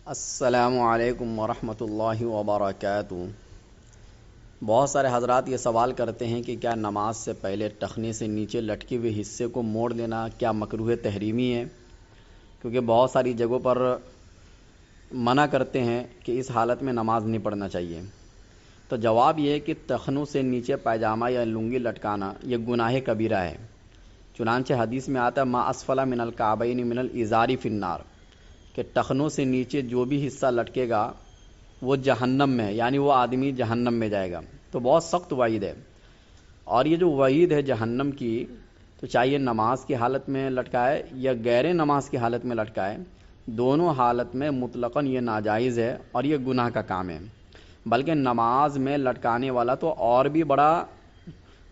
السلام علیکم ورحمۃ اللہ وبرکاتہ۔ بہت سارے حضرات یہ سوال کرتے ہیں کہ کیا نماز سے پہلے ٹخنے سے نیچے لٹکے ہوئے حصے کو موڑ دینا کیا مکروہ تحریمی ہے؟ کیونکہ بہت ساری جگہوں پر منع کرتے ہیں کہ اس حالت میں نماز نہیں پڑھنا چاہیے۔ تو جواب یہ ہے کہ ٹخنوں سے نیچے پائجامہ یا لنگی لٹکانا یہ گناہ کبیرہ ہے۔ چنانچہ حدیث میں آتا ہے ما اسفل من الکعبین من الازار فی النار، کہ ٹخنوں سے نیچے جو بھی حصہ لٹکے گا وہ جہنم میں، یعنی وہ آدمی جہنم میں جائے گا۔ تو بہت سخت وعید ہے، اور یہ جو وعید ہے جہنم کی، تو چاہیے نماز کی حالت میں لٹکائے یا غیر نماز کی حالت میں لٹکائے، دونوں حالت میں مطلقاً یہ ناجائز ہے اور یہ گناہ کا کام ہے۔ بلکہ نماز میں لٹکانے والا تو اور بھی بڑا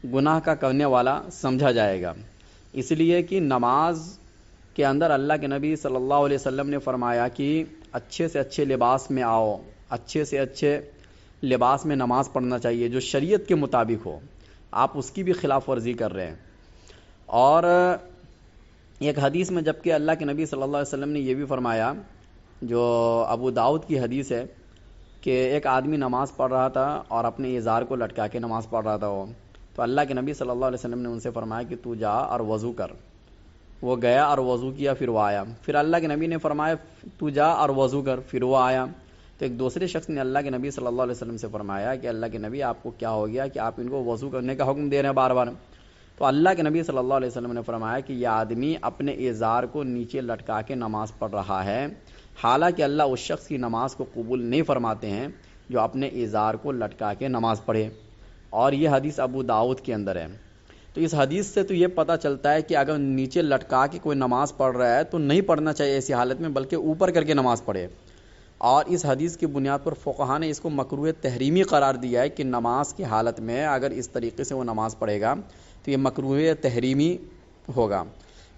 گناہ کا کرنے والا سمجھا جائے گا، اس لیے کہ نماز کے اندر اللہ کے نبی صلی اللہ علیہ وسلم نے فرمایا کہ اچھے سے اچھے لباس میں آؤ، اچھے سے اچھے لباس میں نماز پڑھنا چاہیے جو شریعت کے مطابق ہو۔ آپ اس کی بھی خلاف ورزی کر رہے ہیں۔ اور ایک حدیث میں جبکہ اللہ کے نبی صلی اللہ علیہ وسلم نے یہ بھی فرمایا، جو ابو داؤد کی حدیث ہے، کہ ایک آدمی نماز پڑھ رہا تھا اور اپنے ازار کو لٹکا کے نماز پڑھ رہا تھا وہ، تو اللہ کے نبی صلی اللہ علیہ وسلم نے ان سے فرمایا کہ تو جا اور وضو کر۔ وہ گیا اور وضو کیا، پھر وہ آیا۔ پھر اللہ کے نبی نے فرمایا تو جا اور وضو کر، پھر وہ آیا۔ تو ایک دوسرے شخص نے اللہ کے نبی صلی اللہ علیہ وسلم سے فرمایا کہ اللہ کے نبی آپ کو کیا ہو گیا کہ آپ ان کو وضو کرنے کا حکم دے رہے ہیں بار بار؟ تو اللہ کے نبی صلی اللہ علیہ وسلم نے فرمایا کہ یہ آدمی اپنے ازار کو نیچے لٹکا کے نماز پڑھ رہا ہے، حالانکہ اللہ اس شخص کی نماز کو قبول نہیں فرماتے ہیں جو اپنے ازار کو لٹکا کے نماز پڑھے۔ اور یہ حدیث ابو داؤد کے اندر ہے۔ تو اس حدیث سے تو یہ پتہ چلتا ہے کہ اگر نیچے لٹکا کے کوئی نماز پڑھ رہا ہے تو نہیں پڑھنا چاہیے ایسی حالت میں، بلکہ اوپر کر کے نماز پڑھے۔ اور اس حدیث کی بنیاد پر فقہا نے اس کو مکروہ تحریمی قرار دیا ہے کہ نماز کی حالت میں اگر اس طریقے سے وہ نماز پڑھے گا تو یہ مکروہ تحریمی ہوگا۔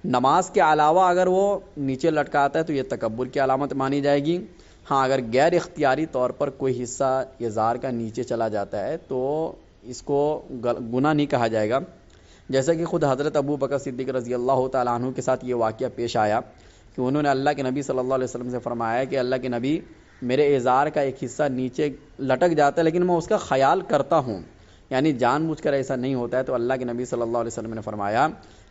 نماز کے علاوہ اگر وہ نیچے لٹکاتا ہے تو یہ تکبر کی علامت مانی جائے گی۔ ہاں، اگر غیر اختیاری طور پر کوئی حصہ ازار کا نیچے چلا جاتا ہے تو اس کو گناہ نہیں کہا جائے گا، جیسا کہ خود حضرت ابو بکر صدیق رضی اللہ تعالیٰ عنہ کے ساتھ یہ واقعہ پیش آیا کہ انہوں نے اللہ کے نبی صلی اللہ علیہ وسلم سے فرمایا کہ اللہ کے نبی، میرے ازار کا ایک حصہ نیچے لٹک جاتا ہے لیکن میں اس کا خیال کرتا ہوں، یعنی جان بوجھ کر ایسا نہیں ہوتا ہے۔ تو اللہ کے نبی صلی اللہ علیہ وسلم نے فرمایا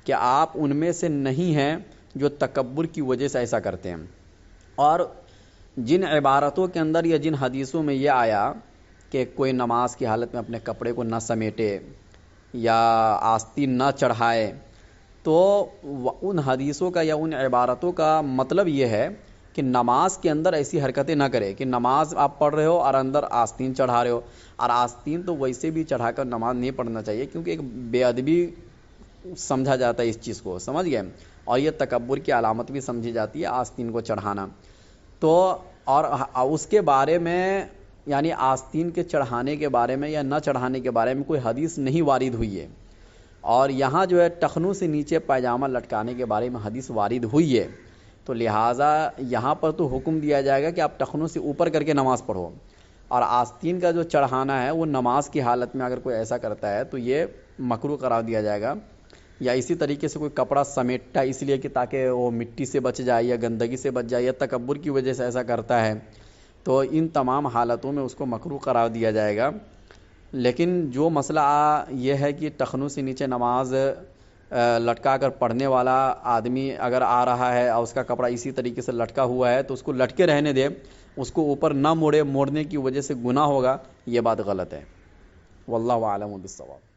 کہ آپ ان میں سے نہیں ہیں جو تکبر کی وجہ سے ایسا کرتے ہیں۔ اور جن عبارتوں کے اندر یا جن حدیثوں میں یہ آیا کہ کوئی نماز کی حالت میں اپنے کپڑے کو نہ سمیٹے یا آستین نہ چڑھائے، تو ان حدیثوں کا یا ان عبارتوں کا مطلب یہ ہے کہ نماز کے اندر ایسی حرکتیں نہ کرے کہ نماز آپ پڑھ رہے ہو اور اندر آستین چڑھا رہے ہو۔ اور آستین تو ویسے بھی چڑھا کر نماز نہیں پڑھنا چاہیے، کیونکہ ایک بے ادبی سمجھا جاتا ہے اس چیز کو، سمجھ گئے؟ اور یہ تکبر کی علامت بھی سمجھی جاتی ہے آستین کو چڑھانا۔ تو اور اس کے بارے میں، یعنی آستین کے چڑھانے کے بارے میں یا نہ چڑھانے کے بارے میں کوئی حدیث نہیں وارد ہوئی ہے۔ اور یہاں جو ہے ٹخنوں سے نیچے پائجامہ لٹکانے کے بارے میں حدیث وارد ہوئی ہے، تو لہٰذا یہاں پر تو حکم دیا جائے گا کہ آپ ٹخنوں سے اوپر کر کے نماز پڑھو۔ اور آستین کا جو چڑھانا ہے وہ نماز کی حالت میں اگر کوئی ایسا کرتا ہے تو یہ مکروہ قرار دیا جائے گا۔ یا اسی طریقے سے کوئی کپڑا سمیٹتا ہے اس لیے کہ تاکہ وہ مٹی سے بچ جائے یا گندگی سے بچ جائے یا تکبر کی وجہ سے ایسا کرتا ہے، تو ان تمام حالتوں میں اس کو مکروہ قرار دیا جائے گا۔ لیکن جو مسئلہ یہ ہے کہ ٹخنوں سے نیچے نماز لٹکا کر پڑھنے والا آدمی اگر آ رہا ہے اور اس کا کپڑا اسی طریقے سے لٹکا ہوا ہے تو اس کو لٹکے رہنے دے، اس کو اوپر نہ موڑے، موڑنے کی وجہ سے گناہ ہوگا، یہ بات غلط ہے۔ واللہ اعلم بالصواب۔